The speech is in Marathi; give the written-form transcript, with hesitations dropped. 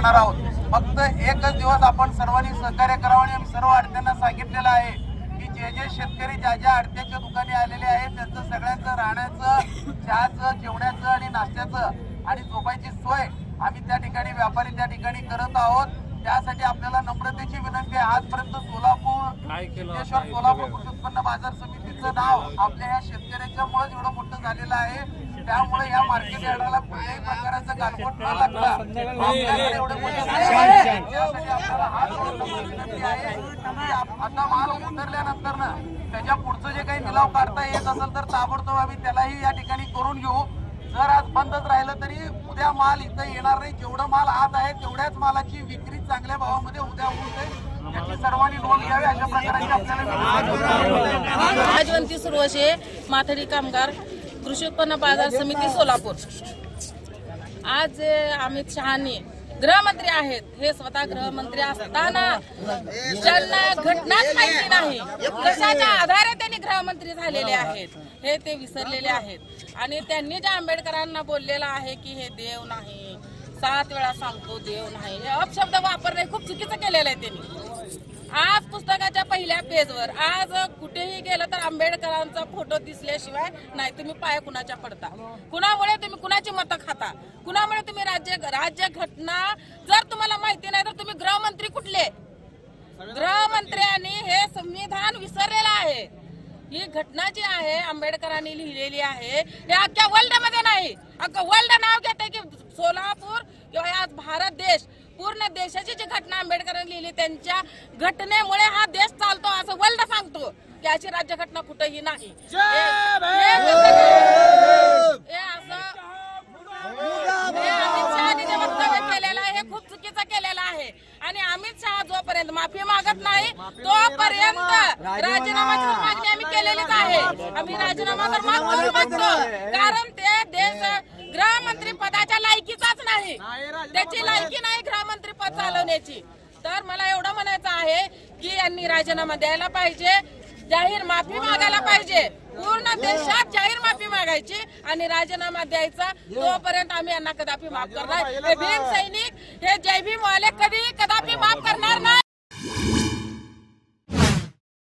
येणार आहोत। फक्त एकच दिवस आपण सर्वांनी सहकार्य करावं आणि आम्ही सर्व आडत्यांना सांगितलेलं आहे की जे शेतकरी ज्या आडत्याच्या दुकानी आलेले आहेत त्यांचं सगळ्यांचं राहण्याचं, चहाचं, जेवण्याचं आणि नाश्त्याचं आणि झोपायची सोय आम्ही त्या ठिकाणी व्यापारी त्या ठिकाणी करत आहोत। त्यासाठी आपल्याला नम्रतेची विनंती आहे। आजपर्यंत सोलापूर कृषी उत्पन्न बाजार समितीचं नाव आपल्या या शेतकऱ्यांच्यामुळे एवढं मोठं झालेलं आहे। त्यामुळे या मार्केट यार्डाला कुठल्याही प्रकारचं गालबोट न लागला आपल्याकडे एवढे विनंती आहे की आता माल उतरल्यानंतर ना त्याच्या पुढचं जे काही निलाव काढता येत असेल तर ताबडतोब आम्ही त्यालाही या ठिकाणी करून घेऊ। जर आज बंदच राहिलं तरी उद्या माल इथं येणार नाही। जेवढं माल आज आहे तेवढ्याच मालाची विक्री चांगल्या भावामध्ये उद्या होऊ जाईल याची सर्वांनी नोंद घ्यावी अशा प्रकारची आपल्याला राजवंती सुरवशे माथडी कामगार कृषी उत्पन्न बाजार समिती सोलापूर। आज अमित शहानी गृहमंत्री आहेत, हे स्वतः गृहमंत्री असताना ज्यांना घटनाच माहिती नाही कशाच्या आधारे त्यांनी गृहमंत्री झालेले आहेत हे ते विसरलेले आहेत। आणि त्यांनी ज्या आंबेडकरांना बोललेलं आहे की हे देव नाही, 7 वेळा सांगतो देव नाही, हे अपशब्द वापरणे खूप चुकीचं केलेलं आहे त्यांनी। आज पुस्तकाच्या पहिल्या पेजवर आज कुठेही गेलं तर आंबेडकरांचा फोटो दिसल्याशिवाय नाही तुम्ही पाय कुणाच्या पडता, कुणामुळे तुम्ही कुणाची मतं खाता, कुणामुळे तुम्ही राज्य घटना जर तुम्हाला माहिती नाही तर तुम्ही गृहमंत्री कुठले? गृहमंत्र्यांनी हे संविधान विसरलेलं आहे। ही घटना जी आहे आंबेडकरांनी लिहिलेली आहे हे अख्ख्या वर्ल्ड मध्ये नाही, अख्खं वर्ल्ड नाव घेते की सोलापूर किंवा आज भारत देश पूर्ण देशाची जी घटना आंबेडकरांनी लिहिली त्यांच्या घटनेमुळे हा देश चालतो असं वर्ल्ड सांगतो की अशी राज्यघटना कुठेही नाही। अमित शहानी जे वक्तव्य केलेलं आहे हे खूप चुकीचं केलेलं आहे आणि अमित शहा जोपर्यंत माफी मागत नाही तोपर्यंत राजीनामाची मागणी आम्ही केलेलीच आहे। आम्ही राजीनामा तर मागतो कारण ते देश गृहमंत्री पदाच्या लायकीचाच नाही, त्याची लायकी नाही गृहमंत्री पद चालवण्याची। तर मला एवढं म्हणायचं आहे की यांनी राजीनामा द्यायला पाहिजे, जाहीर माफी मागायला पाहिजे, पूर्ण देशात जाहीर माफी मागायची आणि राजीनामा द्यायचा। तोपर्यंत आम्ही यांना कदापि माफ करणार, हे भीम सैनिक हे जय भीम वाले कधी कदापि माफ करणार नाही।